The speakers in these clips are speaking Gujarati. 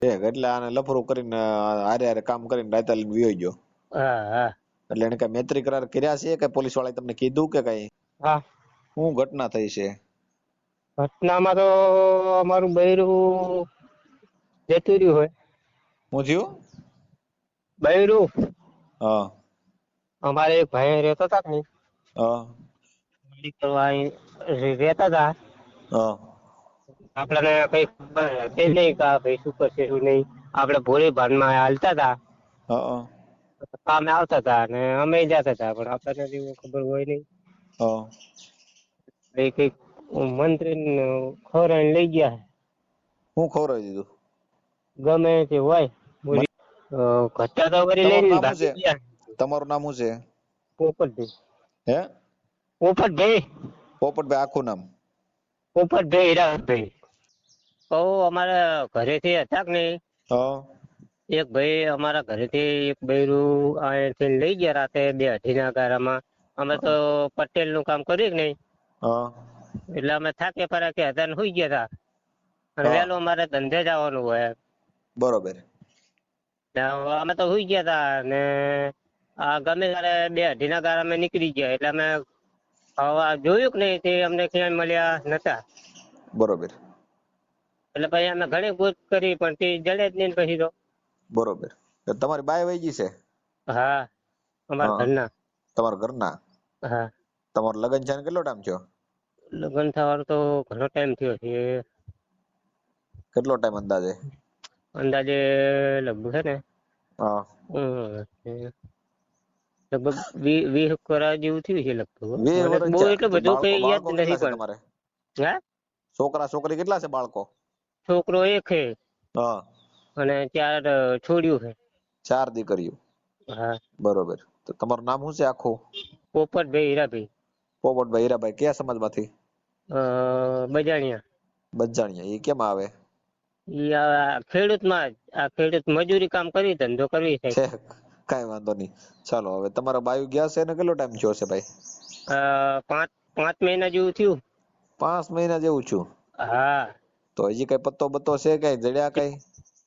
એટલે આને લફરું કરીને હારે હારે કામ કરીને રાતે લઈને વિયો ગયો. હા હા એટલે એને કઈ મૈત્રી કરાર કર્યા છે કે પોલીસ વાળાએ તમને કીધું કે કઈ હા. શું ઘટના થઈ છે? ઘટનામાં તો અમારું બૈરું જતું રહ્યું હોય. શું થયું? બૈરું હા અમારે એક ભાઈ રહેતા હતા કે નહીં, હા મેડિકલ અહીં રહેતા હતા. હા આપડે કઈ ખબર હતી નહીં કે આ ભાઈ શું કરશે શું નહીં. આપડે ભોળી ભાનમાં હાલતા હતા, હા કામે આવતા હતા અને અમે જતા હતા, પણ આપણને એવું ખબર હોય નહીં. હા એ કઈક મંત્રી ખવડાવીને લઈ ગયા. હું ખવડાવી દીધું? ગમે તે હોય બોલી ઘટ્ટા તો વળી તમારું લઈને નામ શું છે? ભાગી ગયા. તમારું નામ શું છે? પોપટભાઈ. હે પોપટભાઈ. પોપટભાઈ આખું નામ? પોપટભાઈ હીરાભાઈ. કહું અમારા ઘરેથી હતા કે નહીં, હા એક ભાઈ અમારા ઘરેથી એક બૈરું અહીંથી લઈ ગયા રાતે 2:30 ગારામાં. અમે તો પટેલ નું કામ કર્યું કે નહીં, હા એટલે અમે થાકે ફરાકે હતા ને સુઈ ગયા હતા. અને હા વહેલું અમારે ધંધે જવાનું હોય. બરોબર. અમે તો સુઈ ગયા હતા ને આ ગમે ત્યારે 2:30 ગારામાં નીકળી ગયા. એટલે અમે જોયું કે નહીં તે અમને ક્યાંય મળ્યા નતા. બરોબર એટલે પછી અમે ઘણી ગોત કરી પણ તે જડે જ નહીં પછી તો. બરોબર. તો તમારી બાય વહી ગઈ છે? હા અમારા હા ઘરના. તમારા ઘરના? હા તમારું લગ્ન છે ને કેટલો ટાઈમ થયો? લગ્ન થવાનો તો ઘણો ટાઈમ થયો છે. કેટલો ટાઈમ અંદાજે? અંદાજે લગભગ છે ને હા લગભગ 20 વર્ષ જેવું થયું છે લગભગ. 20 મને વર્ષ બહુ થયા. એટલું તો બધું કઈ યાદ બાળકો નથી કેટલા છે પણ. તમારે? હા છોકરા છોકરી કેટલા છે બાળકો? છોકરો એક છે હા અને 4 છોડ્યું છે. 4 દીકરીઓ. હા બરોબર. તો તમારું નામ શું છે આખું? પોપટભાઈ હીરાભાઈ. પોપટભાઈ હીરાભાઈ. કયા સમાજમાંથી? બજાણિયા. બજાણિયા. એ કેમ આવે? ઈ આ ખેડૂતમાં જ. આ ખેડૂત મજૂરી કામ કરી, ધંધો કરવી છે. છે કઈ વાંધો નહીં. ચાલો હવે તમારા બાયુ ગયા છે ને કેટલો ટાઈમ થયો છે ભાઈ? 5 મહિના જેવું થયું. 5 મહિના જેવું છું. હા તો હજી કઈ પત્તો બત્તો છે કઈ જડ્યા કઈ?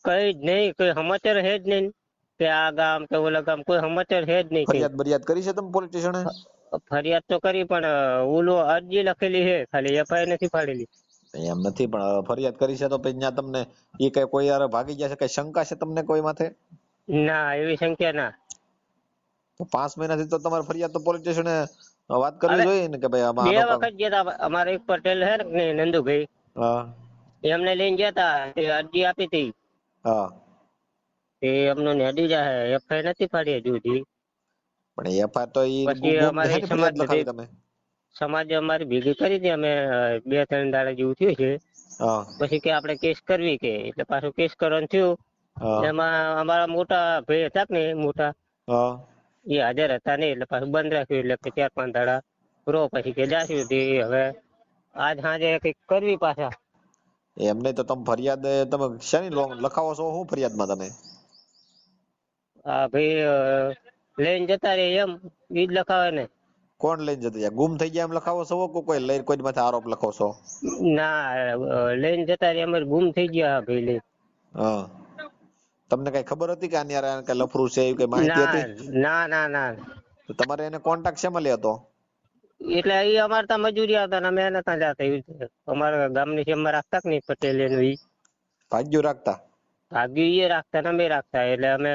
કઈ જ નહીં, કોઈ સમાચાર હે જ નહીં કે આ ગામ કે ઓલા ગામ કોઈ સમાચાર હે જ નહીં કઈ. ફરિયાદ બરિયાદ કરી છે તમે પોલીસ સ્ટેશને? ફરિયાદ તો કરી પણ ઓલો અરજી લખેલી છે, ખાલી એફઆઈઆર નથી ફાડેલી. એમ નથી પણ ફરિયાદ કરી છે તો પછી ત્યાં તમને એ કઈ કોઈ યાર ભાગી ગયા છે કઈ શંકા છે તમને કોઈ માથે? ના એવી સંખ્યા ના. તો 5 મહિનાથી તો તમારે ફરિયાદ તો પોલીસ સ્ટેશને વાત કરવી હવે જોઈએ ને કે ભાઈ આમાં 2 આનો વખત ગયા હતા. અમારે એક પટેલ હે ને નંદુભાઈ, હા એમને લઈને ગયા હતા. તે અરજી આપી હતી. હા તે અમને નેડી જાય, એફઆઈઆર નથી ફાડી હજુ સુધી. પણ એફઆઈઆર તો ઈ પછી ગુમ અમારી હેની સમાજ ફરિયાદ બધી લખાવી તમે? સમાજ અમારી ભેગી કરી હતી અમે. 2-3 દાડા જેવું થયું છે. હા પછી કે આપણે કેસ કરવી કે, એટલે પાછું કેસ કરવાનું થયું. હા એમાં અમારા મોટા ભાઈ હતા ને મોટા, હા એ હાજર હતા નહીં એટલે પાછું બંધ રાખ્યું. એટલે કે 4-5 દાડા રો પછી કે જાશું હવે આજ સાંજે કઈક કરવી પાછા. એમ નહીં તો તમે ફરિયાદ તમે શેની લખાવો છો? શું ફરિયાદમાં તમે? આ ભાઈ લઈને જતા રે એમ ઈ જ લખાવે ને. કોણ લઈને જતા રહ્યા? ગુમ થઈ ગયા એમ લખાવો છો કે કોઈ લઈને કોઈ માથે આરોપ લખો છો? ના લઈને જતા રે અમારે ગુમ થઈ ગયા ભાઈ લઈને. હા તમને કઈ ખબર હતી કે આની હારે કઈ લફરું છે એવી કઈ માહિતી ના હતી? ના ના ના. તો તમારે એને કોન્ટેક્ટ શેમાં લે હતો? એટલે એ અમારે ત્યાં મજૂરી આવતા ને અમે એને ત્યાં જતા. એવી રીતે અમારા ગામની સેમમાં રાખતા કે નહીં પટેલ એનું ઈ ભાગ્યું રાખતા? ભાગ્યું એ રાખતા ને અમે રાખતા. એટલે અમે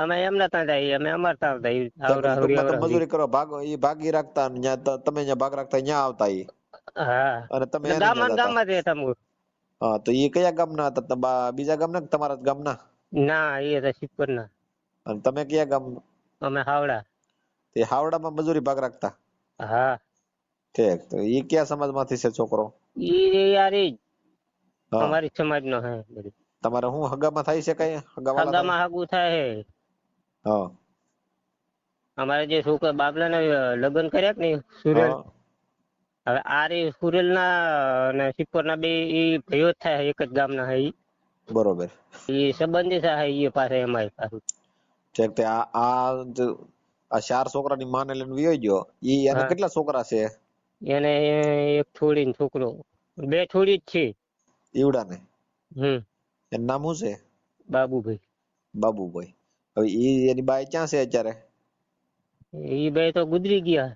અમે એમના ત્યાં જઈએ, અમે અમારે ત્યાં આવતા. આવરા હવરી ટૂંકમાં તમે આવરા હવરી. મજૂરી કરો ભાગ એ ભાગી રાખતા અને તમે ત્યાં ભાગ રાખતા ત્યાં આવતા ઈ હા અને તમે એટલે એને ત્યાં ગામમાં જતા? ગામમાં જ રહેતા મૂળ. હા તો એ કયા ગામના હતા? બીજા ગામના કે તમારા જ ગામના? ના એ હતા શિવપર ના. અને તમે કયા ગામના? અમે હાવડા. તે હાવડામાં મજૂરી ભાગ રાખતા? હા ઠીક. તો એ કયા સમાજમાંથી છે છોકરો? ઈ યાર ઈ જ હા અમારી સમાજ નો હે બધું. તમારે શું હગામાં થાય છે કઈ? હગાવાલા થાય? હગામાં હગું થાય હે. હા અમારે જે છોકરા બાબલા ના લગ્ન કર્યા કે નહીં સુરેલ, હા હવે આ રે સુરેલ ના અને શિવપર ના બે ઈ ભાઈઓ જ થાય, એક જ ગામના હે. બરોબર. ઈ સંબંધી થાય એ પાસે અમારી પાછું. ઠીક. તે આ 4 છોકરાની માને લઈને વયો ગયો. એને હા કેટલા છોકરા છે? એને એક છોડી ને છોકરો. 2 છોડી જ છે. ઈવડાને? હમ એનું નામ શું છે? બાબુભાઈ. બાબુભાઈ. હવે એની બાઈ ક્યાં છે અત્યારે? એ ભાઈ તો ગુજરી ગયા.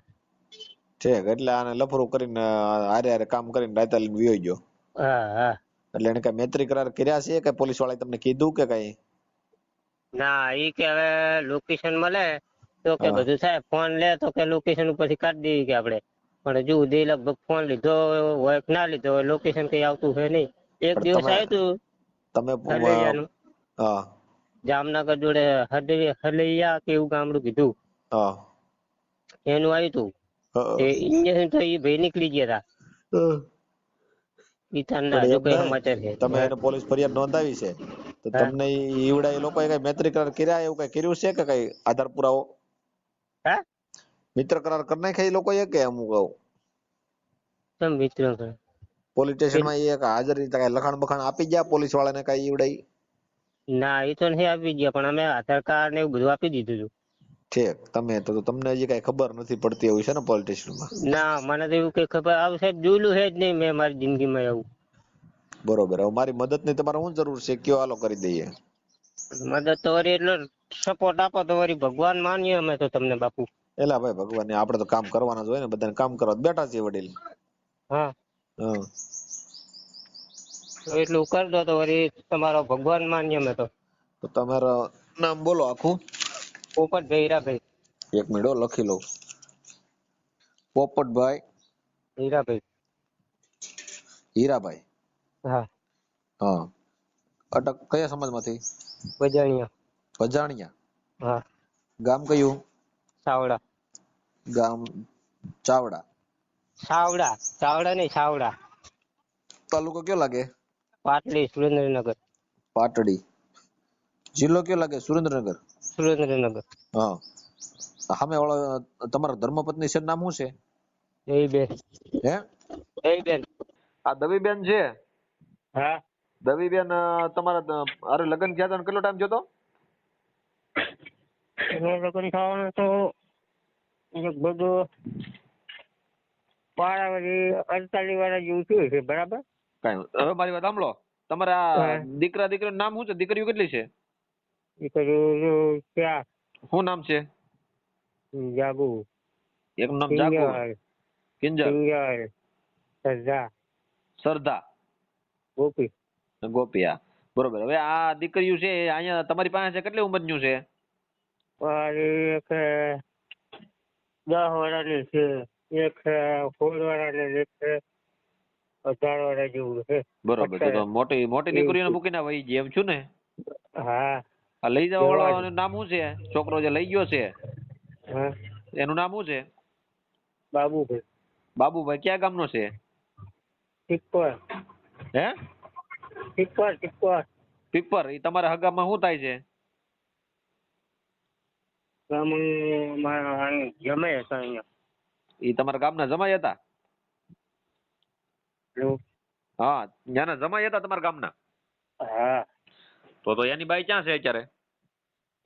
ઠીક, એટલે આને લફરું કરીને હારે હારે કામ કરીને રાતે લઈને વયો ગયો. હા હા. એટલે એને કઈ મૈત્રી કરાર કર્યા છે કે પોલીસ વાળાએ તમને કીધું કે કઈ? ના, ઈ કે હવે લોકેશન મળે તો કે હા. બધું થાય, ફોન લે તો કે લોકેશન ઉપરથી કાઢી દઈએ કે આપણે. પણ હજુ સુધી લગભગ ફોન લીધો હોય કે ના લીધો હોય, લોકેશન કઈ આવતું છે નહીં. એક પણ દિવસ તમે આવ્યું તમે હતું હલૈયાનું, હા જામનગર જોડે હલૈયા કે એવું ગામડું કીધું, હા એનું આવ્યું હતું. હા. એ ઇન્જેક્શન તો એ ભાઈ નીકળી ગયા હતા. ઈ પણ ઠંડા હજુ એમ કઈ નહીં, સમાચાર છે? તમે એને પોલીસ ફરિયાદ નોંધાવી છે તો હા તમને ઈવડા એ લોકોએ કઈ મૈત્રી કરાર કર્યા એવું કઈ કર્યું છે કે કઈ આધાર પુરાવો? હા. મિત્ર કરાર કરી નાખ્યા એ લોકોએ કે અમુક તમ મિત્રો પોલીસ સ્ટેશનમાં એ હાજર કઈ લખાણ બખાણ આપી ગયા પોલીસ વાળાને કઈ ઈવડા? ના, એ તો નહીં આપી ગયા, પણ અમે આધાર કાર્ડ ને એવું બધું આપી દીધું હતું. ઠીક, તમે તો તમને હજી કઈ ખબર નથી પડતી એવું છે ને પોલીસ સ્ટેશનમાં? ના, મને તો એવું કઈ ખબર આવું સાહેબ જોયેલું છે જ નહીં મેં મારી જિંદગીમાં એવું. બરોબર. હવે મારી મદદની તમારે શું જરૂર છે, કયો હાલો કરી દઈએ. મદદ તો વળી એટલો સપોર્ટ આપો તો વળી ભગવાન માનીએ અમે તો તમને બાપુ. એલા ભાઈ ભગવાન, આપણે તો કામ કરવાના જ હોય ને, બધાને કામ કરવા જ બેઠા છીએ વડીલ. હા, હા. તો એટલું કરી દો તો વળી તમારો ભગવાન માનીએ અમે તો. તો તમારું નામ બોલો આખું. પોપટભાઈ હીરાભાઈ. એક મિનિટ હો, લખી લઉં. પોપટભાઈ હીરાભાઈ. હીરાભાઈ. હા. હા. અટક કયા સમાજમાંથી? બજાણિયા. અજાણ્યા. હા. ગામ કયું? સાવડા. ગામ ચાવડા. સાવડા, ચાવડા નહીં સાવડા. તાલુકો કયો લાગે? પાટડી, સુરેન્દ્રનગર. પાટડી. જિલ્લો કયો લાગે? સુરેન્દ્રનગર. સુરેન્દ્રનગર. હા. સામે વાળો તમારા ધર્મપત્ની છે, નામ શું છે? એ બેન. હે? એ બેન. આ દવીબેન છે? હા. દવીબેન તમારા અરે લગ્ન થયા હતા કેટલો ટાઈમ થયો? લગ્ન થવાનું તો લગભગ 48 વાળા જેવું થયું છે, બરાબર? કઈ હવે મારી વાત સાંભળો. તમારા હા. દીકરા દીકરીનું નામ શું છે? દીકરીઓ કેટલી છે? એ કર્યું ક્યાં? શું નામ છે? જાગુ. એકનું નામ જાગુ, કિંજલ, કિંજલ, સરદા, સરદા, ગોપી. ગોપિયા. બરોબર. હવે આ દીકરીઓ છે એ અહીંયા તમારી પાસે છે, કેટલી ઉંમરનું છે? એક 10 વર્ષની છે, એક 16 વર્ષની, એક 18 વર્ષ જેવું છે. બરોબર. તો મોટી મોટી દીકરીઓને મૂકીને વહી ગઈ એમ છું ને? હા. આ લઈ જવા વાળો નામ શું છે? છોકરો જે લઈ ગયો છે હા. એનું નામ શું છે? બાબુભાઈ. બાબુભાઈ. ક્યાં ગામનો છે? ટીપર. હે? ટીપર. ટીપર. પીપર. એ તમારા હગામાં શું થાય છે? જમે હતા અહીંયા. એ તમારા ગામના જમાઈ હતા? હેલો. હા, ત્યાંના જમાઈ હતા તમારા ગામના? હા. તો એની બાઈ ક્યાં છે અત્યારે?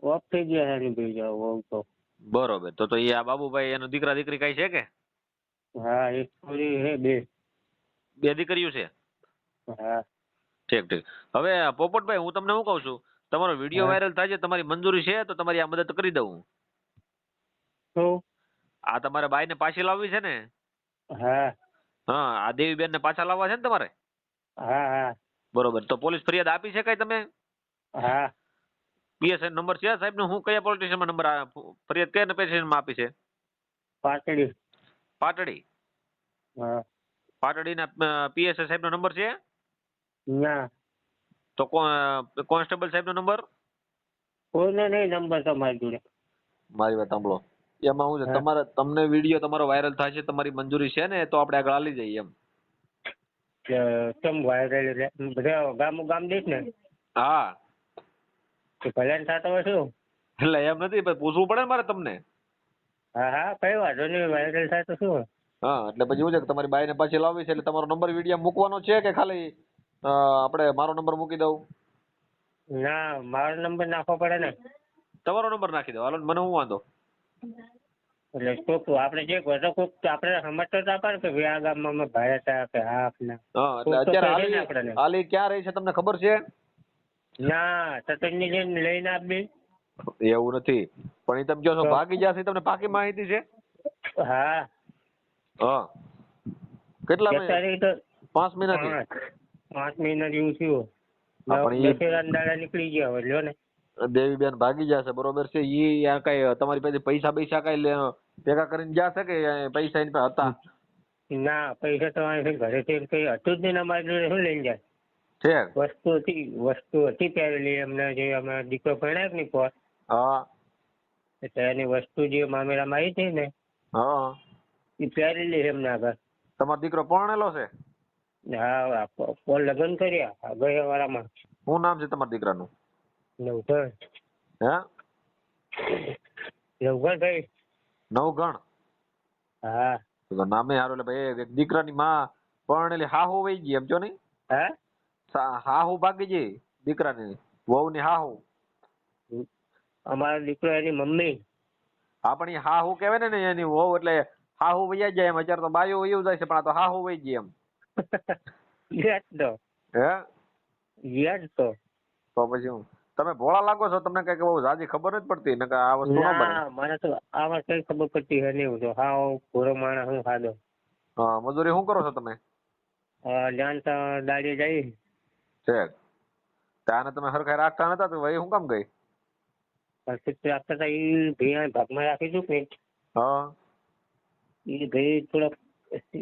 ઓફ થઈ ગયા છે ભાઈ જાવ તો. બરોબર. તો એ આ બાબુભાઈ એનો દીકરા દીકરી કઈ છે કે? હા, એક છોરી છે, બે. બે દીકરીઓ છે? હા. ઠીક ઠીક. હવે પોપટભાઈ, હું તમને શું કહું છું, તમારો વિડીયો હા. વાયરલ થાય છે, તમારી મંજૂરી છે તો તમારી આ મદદ કરી દઉં. શું? આ તમારે બાઈને પાછી લાવવી છે ને? હા. હા, આ દેવીબેન ને પાછા લાવવા છે ને તમારે? હા. હા. બરોબર. તો પોલીસ ફરિયાદ આપી છે કઈ તમે? હા. પીએસઆઈ નંબર છે સાહેબ નો? હું કયા પોલીસ સ્ટેશનમાં નંબર ફરિયાદ કયા સ્ટેશનમાં આપી છે? પાટડી. પાટડી. હા. પાટડીના પીએસઆઈ સાહેબ નો નંબર છે? ના. તો કોન્સ્ટેબલ સાહેબ નો નંબર? કોઈને નહીં નંબર તમારી જોડે. મારી વાત સાંભળો. એમાં શું છે, હા. તમારે તમને વિડીયો તમારો વાયરલ થાય છે, તમારી મંજૂરી છે ને, તો આપણે આગળ હાલી જઈએ એમ. કેમ વાયરલ એટલે બધા ગામ દઈશ ને? હા. તો ભલે થતો હોય શું? એટલે એમ નથી, પૂછવું પડે ને મારે તમને. હા. હા, કઈ વાંધો નહીં, વાયરલ થાય તો શું? હા, એટલે પછી એવું છે કે તમારી બાઈને પાછી લાવવી છે, એટલે તમારો નંબર વિડીયો મૂકવાનો છે કે ખાલી આપણે મારો નંબર મૂકી દઉં? ના, મારો નંબર નાખવો પડે ને. તમારો નંબર નાખી દો, હાલો, મને હું વાંધો. એટલે કોક આપણે જે બધો કોક આપણે સમજતો તો આપે ને કે ભાઈ આ ગામમાં અમે ભાઈ હતા કે હા આપને. હા, એટલે અત્યારે હાલી ક્યાં રહી છે તમને ખબર છે? ના તતનની જેમ લઈને આપી. એવું નથી, પણ એ તમે કહો છો તો? ભાગી જશે, તમને પાકી માહિતી છે? હા હા. કેટલા મિનિટ? અત્યારે તો 5 મિનિટ. 5 મહિના જેવું થયું. હા, પણ ઈ દશેરાના દાડા નીકળી ગયા હોય લ્યો ને. દેવીબેન ભાગી જશે, બરોબર છે. ઈ આ કઈ તમારી પાસે પૈસા કઈ ભેગા કરીને જશે કે પૈસા એની પાસે હતા? ના પૈસા તો અહીં ઘરેથી કઈ હતું જ નહીં ને અમારી જોડે શું લઈને જાય. છે. વસ્તુ હતી પહેરેલી એમને, જે અમે દીકરો ભણાય ને કોર હા એટલે એની વસ્તુ જે મામેરામાં આવી હતી ને હા. એ પહેરેલી એમને આગળ. તમારો દીકરો પરણેલો છે? હા કોલ લગ્ન કર્યા ગયા વાળામાં. શું નામ છે તમારા દીકરાનું? નવઘણ. હે? નવઘણ ભાઈ. નવઘણ? હા. તો નામે હારું. એટલે ભાઈ દીકરાની માં પરણેલી હાહુ વહી ગઈ એમ છો નહીં? હા હાહુ ભાગી ગઈ દીકરાની વહુની હાહુ. અમારો દીકરો એની મમ્મી. હા, પણ એ હાહુ કહેવાય ને એની વહુ, એટલે હાહુ વહી જાય એમ. અત્યારે તો બાયો વયું જાય છે, પણ આ તો હાહુ વહી ગઈ એમ. યાદ તો હે? યાદ તો પછી હું તમે ભોળા લાગો છો, તમને કઈ બહુ જાજી ખબર નથી પડતી ને આ વસ્તુ ન બને. ના મને તો આમાં કઈ ખબર પડતી હે નહીં. તો હા ભોરો માણસ હું ખાધો. હા, મજૂરી શું કરો છો તમે? જાણતા દાડીએ જઈ છે ત્યાંને તમે હરખાઈ રાખતા નતા તો વહી શું કામ ગઈ? પછી રાખતા હતા એ ભાઈ ભાગમાં રાખી દઉં ને. હા. એ ભાઈ થોડોક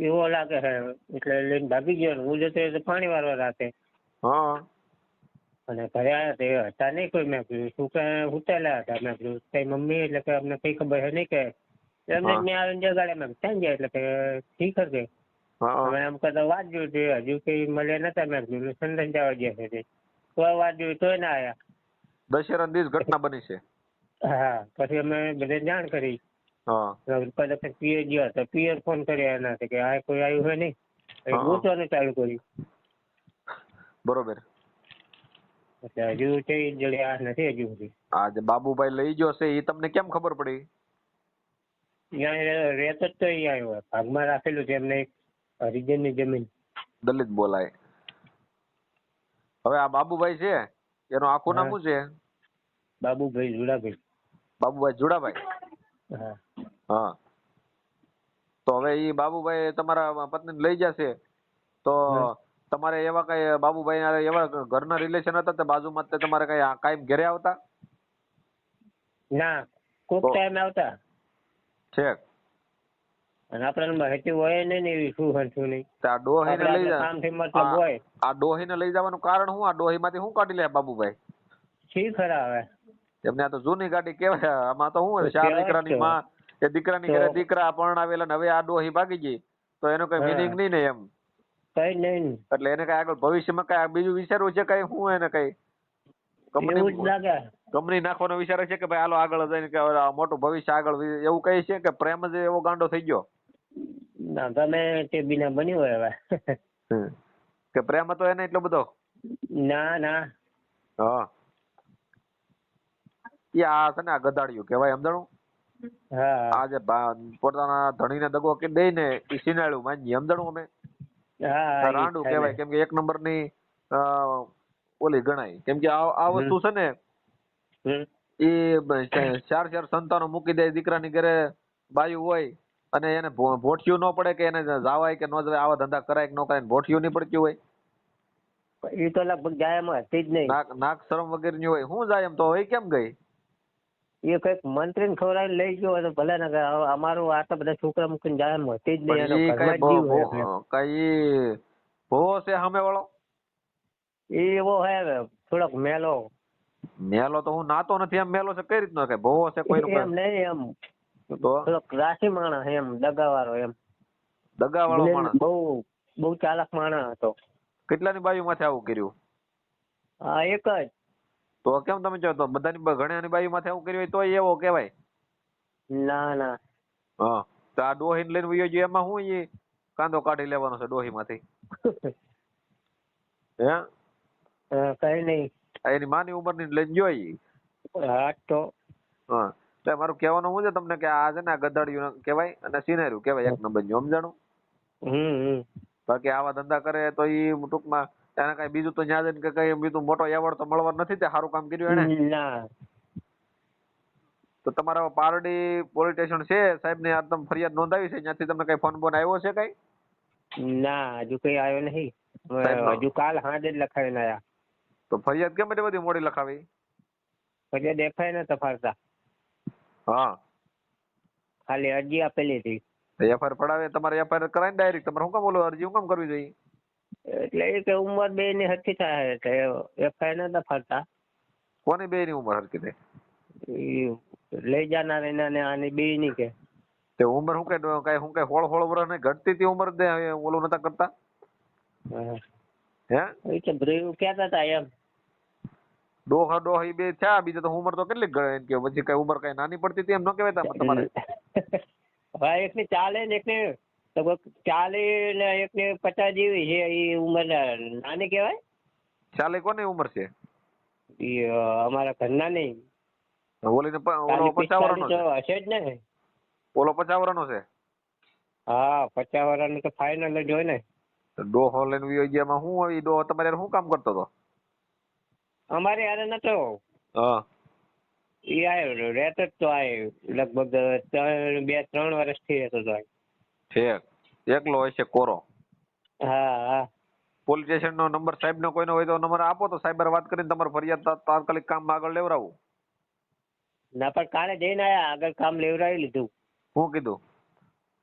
એવો લાગે છે એટલે લઈને ભાગી ગયો. હું જતો તો પાણી વાળવા રાતે. હા. અને ઘરે આવ્યા તે હતા નહીં કોઈ. મેં કીધું શું કે ઉતરેલા હતા. મેં કીધું કઈ મમ્મી એટલે કે અમને કઈ ખબર છે નહીં કે એમને જ મેં આવીને જગાડ્યા. મેં ક્યાં જાય એટલે કે ઠીક હશે. અમે એમ કરતા વાત જોયું હજુ કઈ મળ્યા નતા. મેં કીધું સંદન જવા ગયા છે તો વાત જોયું તોય ના આવ્યા. દશેરા દિવસ ઘટના બની છે. હા પછી અમે બધે જાણ કરી. હા. પછી પિયર ગયા તો પિયર ફોન કર્યા એના કે આ કોઈ આવ્યું હોય નહીં. ગોતવાનું ચાલુ કર્યું. બરોબર. એટલે હજુ કઈ જડ્યા નથી હજુ સુધી. આ જે બાબુભાઈ લઈ ગયો છે એ તમને કેમ ખબર પડી? ત્યાં રહેતો જ તો અહીંયા આવ્યો. ભાગમાં રાખેલું છે એમને એક હરિજનની જમીન. દલિત બોલાય. હવે આ બાબુભાઈ છે એનું આખું નામ શું છે? બાબુભાઈ જુડાભાઈ. બાબુભાઈ જુડાભાઈ? હા. હા. તો હવે એ બાબુભાઈ તમારા પત્ની લઈ જશે તો તમારે એવા કઈ બાબુભાઈ એવા ઘરના રિલેશન હતા તે બાજુમાં તે તમારે કઈ કાયમ ઘરે આવતા? ના કોક ટાઈમ આવતા છે. અને આપડે માહિતી હોય નહીં એવી શું હરશું નહીં. આ ડોહીને લઈ જા કામથી મતલબ હોય. આ ડોહીને લઈ જવાનું કારણ શું? આ ડોહીમાંથી શું કાઢી લે બાબુભાઈ? શી ખરા હવે એમને આ તો જૂની ગાડી કેવાય. આમાં તો શું ચાર દીકરાની માં, એ દીકરાની ઘરે દીકરા પરણાવેલા ને હવે આ ડોહી ભાગી ગઈ તો એનો કઈ મિનિંગ નહીં ને એમ. કઈ નહીં. એટલે એને કઈ આગળ ભવિષ્યમાં કઈ બીજું વિચારવું છે કઈ? શું એને કઈ કંપની નાખવાનો વિચાર છે કે ભાઈ હાલો આગળ જઈને કે મોટું ભવિષ્ય આગળ એવું કઈ છે કે પ્રેમ જ એવો ગાંડો થઈ ગયો? ના ગમે તે બીના બન્યું હોય હવે. કે પ્રેમ હતો એને એટલો બધો? ના ના. હા. એ આ છે ને આ ગધાડિયું કહેવાય સમજાણું? આ જે પોતાના ધણીને દગો કે દઈ ને એ સિનાળું માનીએ સમજાણું અમે? રાંડું કહેવાય. કેમ કે 1 નંબરની ઓલી ગણાય. કેમ કે આ વસ્તુ છે ને એ 4 સંતાનો મૂકી દે દીકરાની ઘરે બાયું હોય અને એને ભોઠિયું ન પડે કે એને જવાય કે ન જવાય, આવા ધંધા કરાય કે ન કરાય, ભોઠિયું નહીં પડતી હોય. એ તો લગભગ જાય એમ હતી જ નહીં. નાક શરમ વગેરે ની હોય. શું જાય એમ તો એ કેમ ગઈ? એ કઈક મંત્રી ને ખવડાવી લઈ ગયો તો ભલે ને અમારું આટલા બધા છોકરા મૂકીને જાય એમ હતી જ નહીં. કઈ ભોવો છે સામે વાળો? એવો હે થોડોક મેલો. મેલો તો હું નાતો નથી એમ મેલો છે કઈ રીતનો? કે ભોવો છે કોઈ એમ નહીં એમ તો થોડોક રાશિ માણસ એમ દગાવાળો એમ. દગાવાળો માણસ? બહુ ચાલાક માણસ હતો. કેટલાની બાયુ માંથી આવું કર્યું? હા એક જ. તો કેમ તમે કહો તો બધાની ઘણાની બાયુ માંથી આવું કર્યું હોય તો એવો કહેવાય? ના ના. હા. તો આ ડોહીને લઈને વયો ગયો એમાં શું એ કાંદો કાઢી લેવાનો છે ડોહી માંથી? હે? કઈ નહીં. એની માની ઉંમરની લઈને જોઈ. હા તો હા. તો મારું કહેવાનું શું છે તમને કે આ છે ને આ ગધાડિયું કહેવાય અને સિનેરું કહેવાય 1 નંબર નું સમજાણું? બાકી આવા ધંધા કરે તો એ ટૂંકમાં એને કઈ બીજું તો ન્યા જઈને કે કઈ બીજું મોટો એવોર્ડ તો મળવા નથી તે સારું કામ કર્યું એને? ના. તો તમારા પારડી પોલીસ સ્ટેશન છે સાહેબ ને તમે ફરિયાદ નોંધાવી છે ત્યાંથી તમને કઈ ફોન બોન આવ્યો છે કઈ? ના હજુ કઈ આવ્યો નહીં. હજુ કાલ સાંજે જ લખાવીને આયા. તો ફરિયાદ કેમ એટલી બધી મોડી લખાવી? ફરિયાદ એફઆઈઆર ને તફાડતા. હા ખાલી અરજી આપેલી હતી. એફઆઈઆર પડાવે તમારે એફઆઈઆર કરાય ને ડાયરેક્ટ તમારે શું કામ બોલો અરજી શું કામ કરવી જોઈએ? એટલે એ કે ઉંમર બે ની હરખી થાય એટલે એફઆઈઆર ને તફાડતા. કોની બે ની ઉંમર હરખી થાય? લઈ જાનાર એના ને આની બે ની કે તે ઉંમર શું કઈ 16 વર્ષ ને ઘટતી હતી ઉંમર ઓલું નતા કરતા? હે એ તો બ્રેવ કહેતા હતા એમ. ડોહ ઈ બે થયા બીજા તો ઉંમર તો કેટલી ગણે કે પછી કઈ ઉંમર કઈ નાની પડતી હતી એમ ન કહેવાય તમારે? હા એક ની 40 ને એક ને 40 ને એક ને 50 જેવી છે એ ઉંમર નાની કહેવાય. 40 કોની ઉંમર છે? એ અમારા ઘરના નહીં. ઓલો 50 વર્ષનો હશે જ ને. ઓલો 50 વર્ષનો છે? હા 50 વર્ષનો તો ફાઇનલ જ હોય ને. ડોહો લઈને વિયો ગયામાં શું હોય? ડોહો તમારે શું કામ કરતો હતો? અમારે યાર નતો. હા એ આવ્યો રહેતો જ તો આવ્યો લગભગ 2-3 વર્ષથી રહેતો હતો. ઠીક એકલો હોય છે કોરો? હા હા. પોલીસ સ્ટેશન નો નંબર સાહેબ નો કોઈનો હોય તો નંબર આપો તો સાહેબ વાત કરીને તમારે ફરિયાદ તાત્કાલિક કામ આગળ લેવડાવું. ના પણ કાલે જઈને આયા આગળ કામ લેવડાવી લીધું. શું કીધું?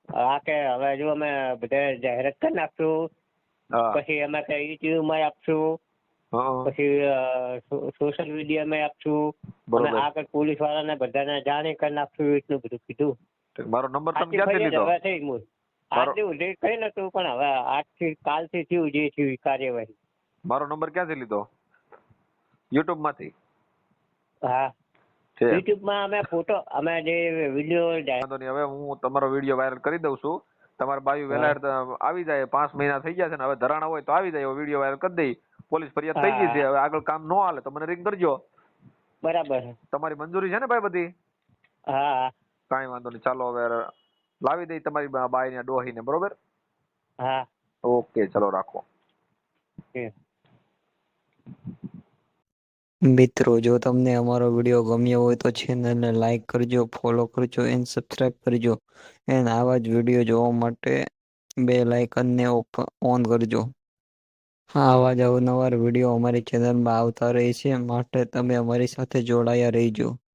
હા કે હવે જો અમે બધા જાહેરાત કરી નાખશું પછી અમે યુટ્યુબ માં આપશું પછી સોશિયલ મીડિયા માં આપશું અને આગળ પોલીસ વાળાને બધાને જાણ કરી નાખશું એટલું બધું કીધું. મારો નંબર તમે ક્યાંથી લીધો? આજે કઈ નતું પણ હવે આજથી કાલથી થયું જે થયું કાર્યવાહી. મારો નંબર ક્યાંથી લીધો? યુટ્યુબ માંથી? હા યુટ્યુબ માં અમે ફોટો અમે જે વિડીયો. હવે હું તમારો વિડીયો વાયરલ કરી દઉં છું. તમારા બાયુ વેલા આવી જાય 5 મહિના થઈ ગયા છે ને હવે ધરાણા હોય તો આવી જાય એવો વિડીયો વાયરલ કરી દઈ. પોલીસ ફરિયાદ થઈ ગઈ છે હવે આગળ કામ ન હાલે તો મને રિંગ કરજો. બરાબર. તમારી મંજૂરી છે ને ભાઈ બધી? હા કાંઈ વાંધો નહીં ચાલો હવે લાવી દઈ તમારી બાઈ ને ડોહી ને બરોબર? હા ઓકે ચલો રાખો. મિત્રો જો તમને અમારો વિડીયો ગમ્યો હોય તો ચેનલને લાઈક કરજો, ફોલો કરજો એન્ડ સબસ્ક્રાઇબ કરજો એન્ડ આવા જ વિડીયો જોવા માટે બેલ આઇકનને ઓન કરજો. હા આવા જ અવનવા વિડીયો અમારી ચેનલમાં આવતા રહે છે માટે તમે અમારી સાથે જોડાયા રહેજો.